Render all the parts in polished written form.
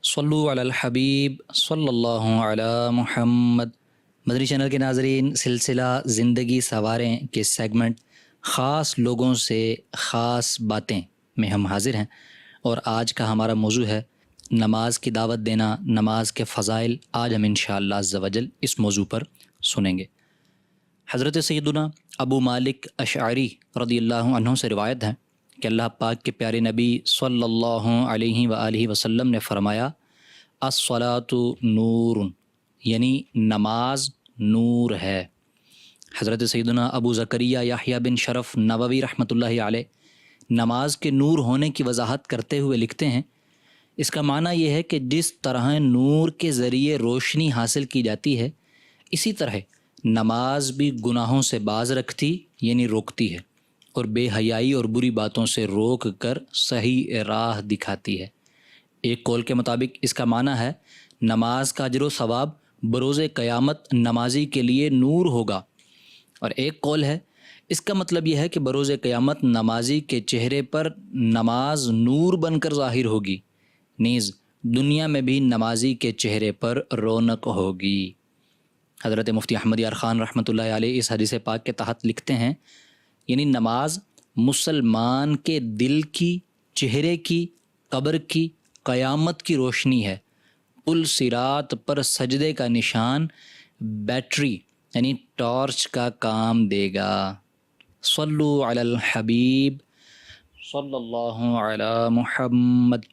صلو علی الحبیب صلی اللہ علی محمد۔ مدنی چینل کے ناظرین، سلسلہ زندگی سنواریں کے سیگمنٹ خاص لوگوں سے خاص باتیں میں ہم حاضر ہیں، اور آج کا ہمارا موضوع ہے نماز کی دعوت دینا، نماز کے فضائل۔ آج ہم انشاءاللہ عز و جل اس موضوع پر سنیں گے۔ حضرت سیدنا ابو مالک اشعری رضی اللہ عنہ سے روایت ہے کہ اللہ پاک کے پیارے نبی صلی اللہ علیہ وآلہ وسلم نے فرمایا، الصلاۃ نور، یعنی نماز نور ہے۔ حضرت سیدنا ابو زکریہ یحییٰ بن شرف نووی رحمۃ اللہ علیہ نماز کے نور ہونے کی وضاحت کرتے ہوئے لکھتے ہیں، اس کا معنی یہ ہے کہ جس طرح نور کے ذریعے روشنی حاصل کی جاتی ہے، اسی طرح نماز بھی گناہوں سے باز رکھتی یعنی روکتی ہے، اور بے حیائی اور بری باتوں سے روک کر صحیح راہ دکھاتی ہے۔ ایک قول کے مطابق اس کا معنی ہے نماز کا اجر و ثواب بروز قیامت نمازی کے لیے نور ہوگا، اور ایک قول ہے اس کا مطلب یہ ہے کہ بروز قیامت نمازی کے چہرے پر نماز نور بن کر ظاہر ہوگی، نیز دنیا میں بھی نمازی کے چہرے پر رونق ہوگی۔ حضرت مفتی احمد یار خان رحمۃ اللہ علیہ اس حدیث پاک کے تحت لکھتے ہیں، یعنی نماز مسلمان کے دل کی، چہرے کی، قبر کی، قیامت کی روشنی ہے۔ پل صراط پر سجدے کا نشان بیٹری یعنی ٹارچ کا کام دے گا۔ صلو علی الحبیب صلی اللہ علی محمد۔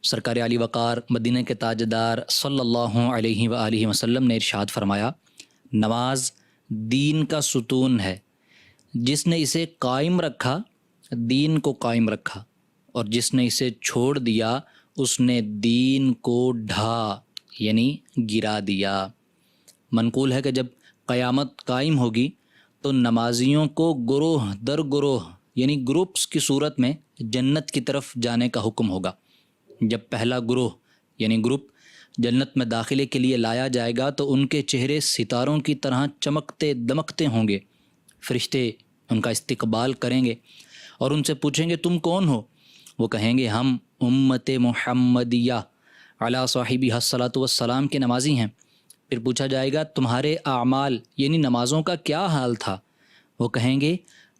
سرکار علی وقار مدینہ کے تاجدار صلی اللہ علیہ وآلہ وسلم نے ارشاد فرمایا، نماز دین کا ستون ہے، جس نے اسے قائم رکھا دین کو قائم رکھا، اور جس نے اسے چھوڑ دیا اس نے دین کو ڈھا یعنی گرا دیا۔ منقول ہے کہ جب قیامت قائم ہوگی تو نمازیوں کو گروہ در گروہ یعنی گروپس کی صورت میں جنت کی طرف جانے کا حکم ہوگا۔ جب پہلا گروہ یعنی گروپ جنت میں داخلے کے لیے لایا جائے گا تو ان کے چہرے ستاروں کی طرح چمکتے دمکتے ہوں گے۔ فرشتے ان کا استقبال کریں گے اور ان سے پوچھیں گے، تم کون ہو؟ وہ کہیں گے، ہم امت محمدیہ علی صاحبہ الصلاۃ والسلام کے نمازی ہیں۔ پھر پوچھا جائے گا، تمہارے اعمال یعنی نمازوں کا کیا حال تھا؟ وہ کہیں گے،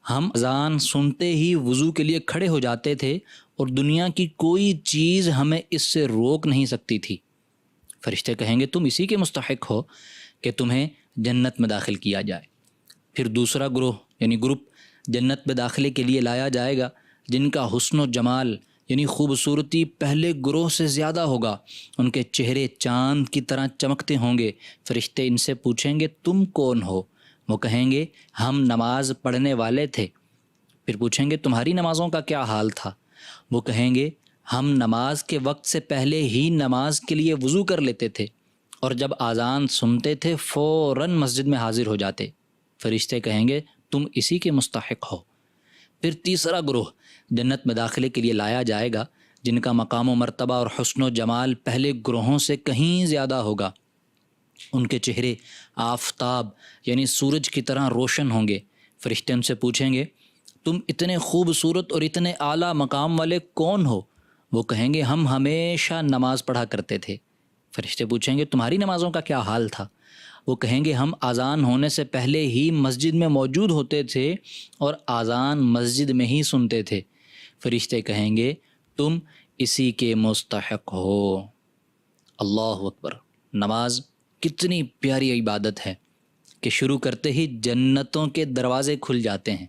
ہم اذان سنتے ہی وضو کے لیے کھڑے ہو جاتے تھے اور دنیا کی کوئی چیز ہمیں اس سے روک نہیں سکتی تھی۔ فرشتے کہیں گے، تم اسی کے مستحق ہو کہ تمہیں جنت میں داخل کیا جائے۔ پھر دوسرا گروہ یعنی گروپ جنت میں داخلے کے لیے لایا جائے گا، جن کا حسن و جمال یعنی خوبصورتی پہلے گروہ سے زیادہ ہوگا، ان کے چہرے چاند کی طرح چمکتے ہوں گے۔ فرشتے ان سے پوچھیں گے، تم کون ہو؟ وہ کہیں گے، ہم نماز پڑھنے والے تھے۔ پھر پوچھیں گے، تمہاری نمازوں کا کیا حال تھا؟ وہ کہیں گے، ہم نماز کے وقت سے پہلے ہی نماز کے لیے وضو کر لیتے تھے، اور جب اذان سنتے تھے فوراً مسجد میں حاضر ہو جاتے۔ فرشتے کہیں گے، تم اسی کے مستحق ہو۔ پھر تیسرا گروہ جنت میں داخلے کے لیے لایا جائے گا، جن کا مقام و مرتبہ اور حسن و جمال پہلے گروہوں سے کہیں زیادہ ہوگا۔ ان کے چہرے آفتاب یعنی سورج کی طرح روشن ہوں گے۔ فرشتے ان سے پوچھیں گے، تم اتنے خوبصورت اور اتنے اعلیٰ مقام والے کون ہو؟ وہ کہیں گے، ہم ہمیشہ نماز پڑھا کرتے تھے۔ فرشتے پوچھیں گے، تمہاری نمازوں کا کیا حال تھا؟ وہ کہیں گے، ہم اذان ہونے سے پہلے ہی مسجد میں موجود ہوتے تھے اور اذان مسجد میں ہی سنتے تھے۔ فرشتے کہیں گے، تم اسی کے مستحق ہو۔ اللہ اکبر! نماز کتنی پیاری عبادت ہے کہ شروع کرتے ہی جنتوں کے دروازے کھل جاتے ہیں۔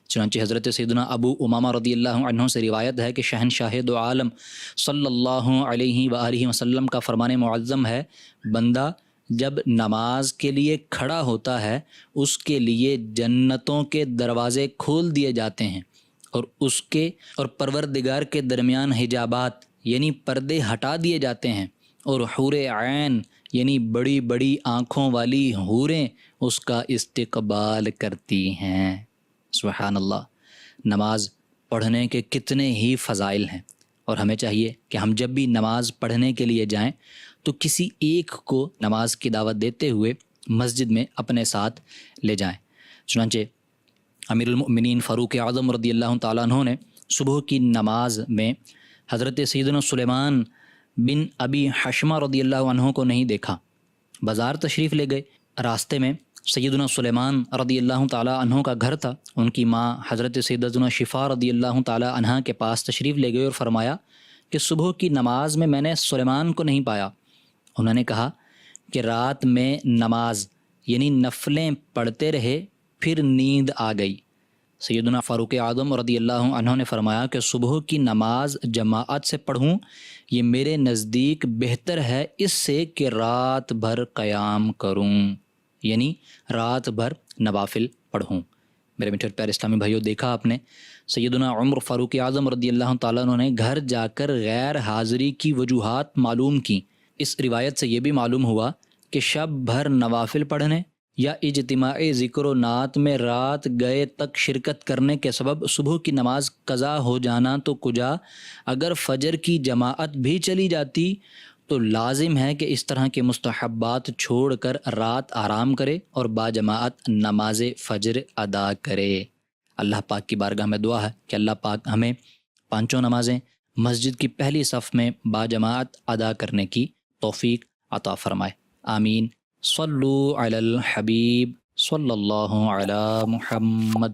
چنانچہ حضرت سیدنا ابو امامہ رضی اللہ عنہ سے روایت ہے کہ شہنشاہ دو عالم صلی اللہ علیہ وآلہ وسلم کا فرمان معظم ہے، بندہ جب نماز کے لیے کھڑا ہوتا ہے اس کے لیے جنتوں کے دروازے کھول دیے جاتے ہیں، اور اس کے اور پروردگار کے درمیان حجابات یعنی پردے ہٹا دیے جاتے ہیں، اور حور عین یعنی بڑی بڑی آنکھوں والی حوریں اس کا استقبال کرتی ہیں۔ سبحان اللہ! نماز پڑھنے کے کتنے ہی فضائل ہیں، اور ہمیں چاہیے کہ ہم جب بھی نماز پڑھنے کے لیے جائیں تو کسی ایک کو نماز کی دعوت دیتے ہوئے مسجد میں اپنے ساتھ لے جائیں۔ چنانچہ امیر المؤمنین فاروق اعظم رضی اللہ تعالیٰ عنہ نے صبح کی نماز میں حضرت سیدنا سلیمان بن ابی حشمہ رضی اللہ عنہ کو نہیں دیکھا۔ بازار تشریف لے گئے، راستے میں سیدنا سلیمان رضی اللہ تعالیٰ عنہ کا گھر تھا۔ ان کی ماں حضرت سیدتنا شفا رضی اللہ تعالیٰ عنہ کے پاس تشریف لے گئے اور فرمایا کہ صبح کی نماز میں نے سلیمان کو نہیں پایا۔ انہوں نے کہا کہ رات میں نماز یعنی نفلیں پڑھتے رہے، پھر نیند آ گئی۔ سیدنا فاروق اعظم رضی اللہ عنہ نے فرمایا کہ صبح کی نماز جماعت سے پڑھوں یہ میرے نزدیک بہتر ہے اس سے کہ رات بھر قیام کروں، یعنی رات بھر نوافل پڑھوں۔ میرے میٹھے پیارے اسلامی بھائیوں، دیکھا آپ نے سیدنا عمر فاروق اعظم رضی اللہ تعالیٰ عنہ نے گھر جا کر غیر حاضری کی وجوہات معلوم کی۔ اس روایت سے یہ بھی معلوم ہوا کہ شب بھر نوافل پڑھنے یا اجتماعی ذکر و نعت میں رات گئے تک شرکت کرنے کے سبب صبح کی نماز قضا ہو جانا تو کجا، اگر فجر کی جماعت بھی چلی جاتی تو لازم ہے کہ اس طرح کے مستحبات چھوڑ کر رات آرام کرے اور با جماعت نماز فجر ادا کرے۔ اللہ پاک کی بارگاہ میں دعا ہے کہ اللہ پاک ہمیں پانچوں نمازیں مسجد کی پہلی صف میں با جماعت ادا کرنے کی توفیق عطا فرمائے، آمین۔ صلو علی الحبیب صلی اللہ علی محمد۔